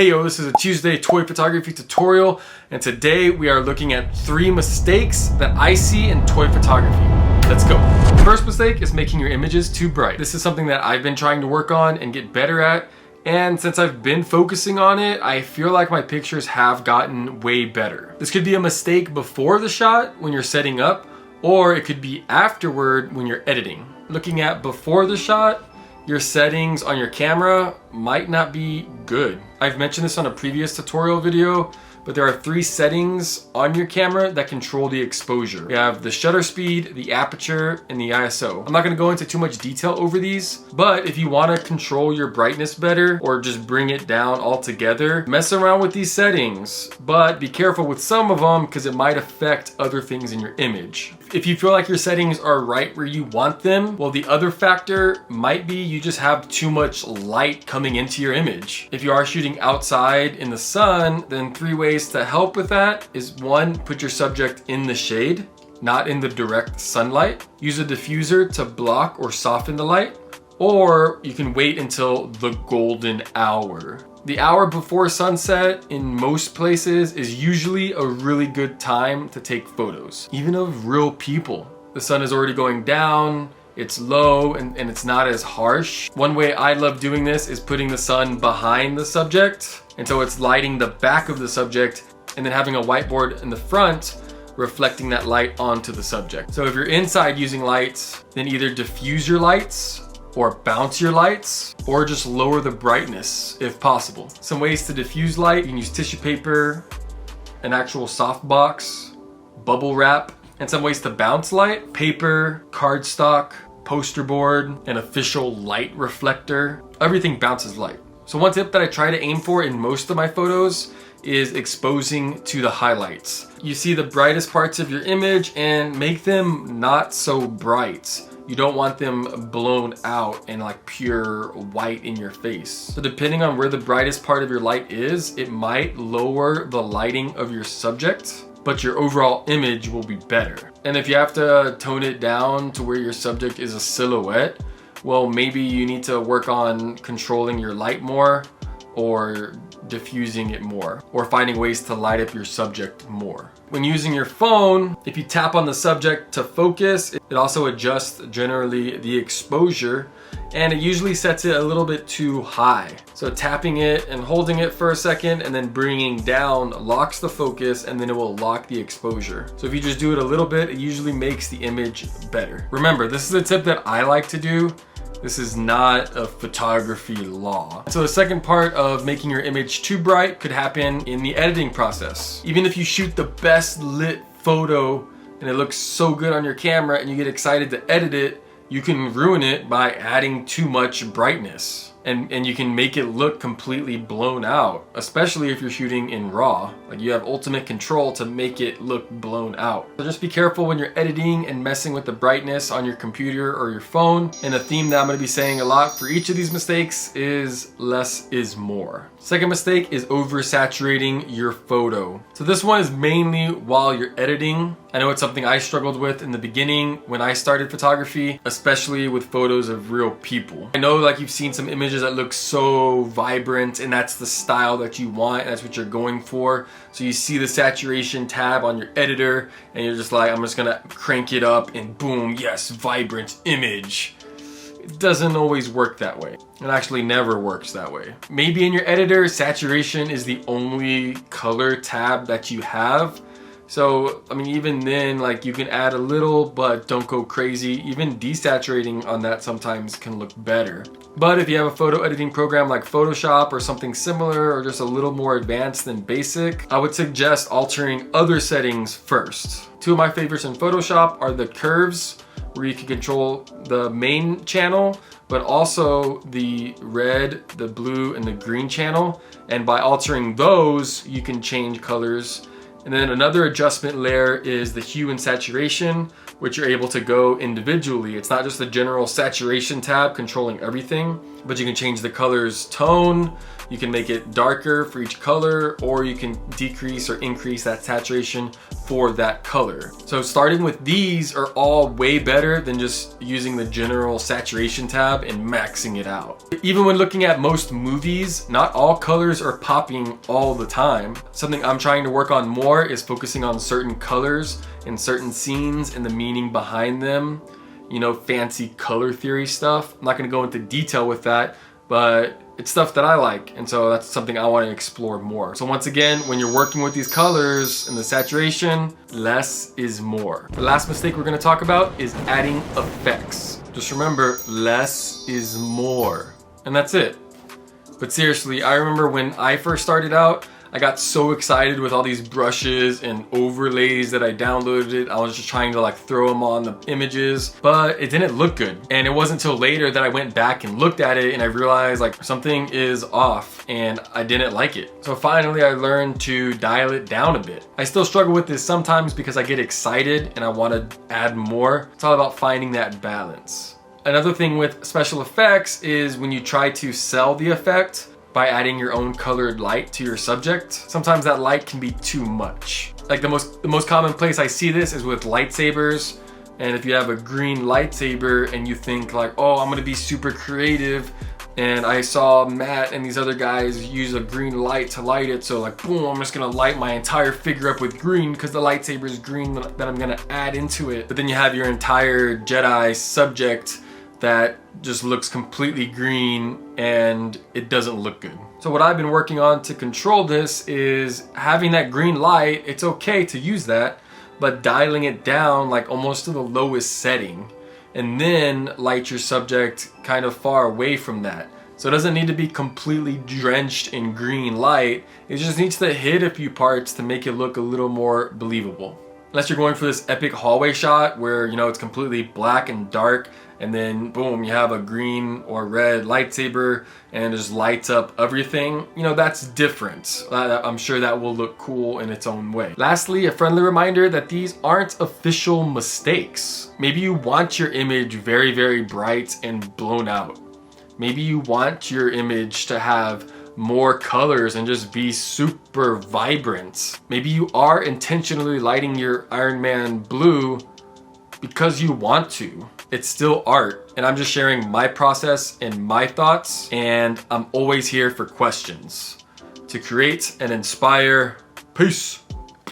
Hey yo, this is a Tuesday toy photography tutorial, and today we are looking at 3 mistakes that I see in toy photography. Let's go. The first mistake is making your images too bright. This is something that I've been trying to work on and get better at, and since I've been focusing on it, I feel like my pictures have gotten way better. This could be a mistake before the shot when you're setting up, or it could be afterward when you're editing. Looking at before the shot, your settings on your camera might not be good. I've mentioned this on a previous tutorial video, but there are 3 settings on your camera that control the exposure. You have the shutter speed, the aperture, and the ISO. I'm not gonna go into too much detail over these, but if you wanna control your brightness better or just bring it down altogether, mess around with these settings, but be careful with some of them because it might affect other things in your image. If you feel like your settings are right where you want them, well, the other factor might be you just have too much light coming into your image. If you are shooting outside in the sun, then 3 ways to help with that is 1, put your subject in the shade, not in the direct sunlight. Use a diffuser to block or soften the light, or you can wait until the golden hour. The hour before sunset in most places is usually a really good time to take photos, even of real people. The sun is already going down, it's low, and it's not as harsh. One way I love doing this is putting the sun behind the subject, and so it's lighting the back of the subject, and then having a whiteboard in the front reflecting that light onto the subject. So if you're inside using lights, then either diffuse your lights or bounce your lights, or just lower the brightness if possible. Some ways to diffuse light: you can use tissue paper, an actual softbox, bubble wrap. And some ways to bounce light: paper, cardstock, poster board, an official light reflector. Everything bounces light. So one tip that I try to aim for in most of my photos is exposing to the highlights. You see the brightest parts of your image and make them not so bright. You don't want them blown out and like pure white in your face. So depending on where the brightest part of your light is, it might lower the lighting of your subject, but your overall image will be better. And if you have to tone it down to where your subject is a silhouette, well, maybe you need to work on controlling your light more, or diffusing it more, or finding ways to light up your subject more. When using your phone, if you tap on the subject to focus, it also adjusts generally the exposure, and it usually sets it a little bit too high. So tapping it and holding it for a second and then bringing down locks the focus, and then it will lock the exposure. So if you just do it a little bit, it usually makes the image better. Remember, this is a tip that I like to do. This is not a photography law. So the second part of making your image too bright could happen in the editing process. Even if you shoot the best lit photo and it looks so good on your camera and you get excited to edit it, you can ruin it by adding too much brightness. And you can make it look completely blown out, especially if you're shooting in RAW. Like, you have ultimate control to make it look blown out. So just be careful when you're editing and messing with the brightness on your computer or your phone. And a theme that I'm gonna be saying a lot for each of these mistakes is less is more. Second mistake is oversaturating your photo. So this one is mainly while you're editing. I know it's something I struggled with in the beginning when I started photography, especially with photos of real people. I know, like, you've seen some images that look so vibrant and that's the style that you want, and that's what you're going for. So you see the saturation tab on your editor and you're just like, I'm just gonna crank it up and boom, yes, vibrant image. It doesn't always work that way. It actually never works that way. Maybe in your editor, saturation is the only color tab that you have. So, I mean, even then, like, you can add a little, but don't go crazy. Even desaturating on that sometimes can look better. But if you have a photo editing program like Photoshop or something similar, or just a little more advanced than basic, I would suggest altering other settings first. 2 of my favorites in Photoshop are the curves, where you can control the main channel, but also the red, the blue, and the green channel. And by altering those, you can change colors. And then another adjustment layer is the hue and saturation, which you're able to go individually. It's not just the general saturation tab controlling everything, but you can change the color's tone. You can make it darker for each color, or you can decrease or increase that saturation for that color. So starting with these are all way better than just using the general saturation tab and maxing it out. Even when looking at most movies, not all colors are popping all the time. Something I'm trying to work on more is focusing on certain colors in certain scenes and the meaning behind them. You know, fancy color theory stuff. I'm not gonna go into detail with that, but it's stuff that I like, and so that's something I want to explore more. So once again, when you're working with these colors and the saturation, less is more. The last mistake we're going to talk about is adding effects. Just remember, less is more, and that's it. But seriously, I remember when I first started out, I got so excited with all these brushes and overlays that I downloaded. I was just trying to like throw them on the images, but it didn't look good. And it wasn't until later that I went back and looked at it and I realized like something is off and I didn't like it. So finally I learned to dial it down a bit. I still struggle with this sometimes because I get excited and I want to add more. It's all about finding that balance. Another thing with special effects is when you try to sell the effect by adding your own colored light to your subject, sometimes that light can be too much. Like the most common place I see this is with lightsabers. And if you have a green lightsaber and you think like, oh, I'm gonna be super creative, and I saw Matt and these other guys use a green light to light it, so like boom, I'm just gonna light my entire figure up with green because the lightsaber is green that I'm gonna add into it. But then you have your entire Jedi subject that just looks completely green and it doesn't look good. So what I've been working on to control this is having that green light. It's okay to use that, but dialing it down like almost to the lowest setting, and then light your subject kind of far away from that. So it doesn't need to be completely drenched in green light. It just needs to hit a few parts to make it look a little more believable. Unless you're going for this epic hallway shot where, you know, it's completely black and dark, and then boom, you have a green or red lightsaber and it just lights up everything. You know, that's different. I'm sure that will look cool in its own way. Lastly, a friendly reminder that these aren't official mistakes. Maybe you want your image very, very bright and blown out. Maybe you want your image to have more colors and just be super vibrant. Maybe you are intentionally lighting your Iron Man blue because you want to. It's still art, and I'm just sharing my process and my thoughts, and I'm always here for questions to create and inspire. Peace.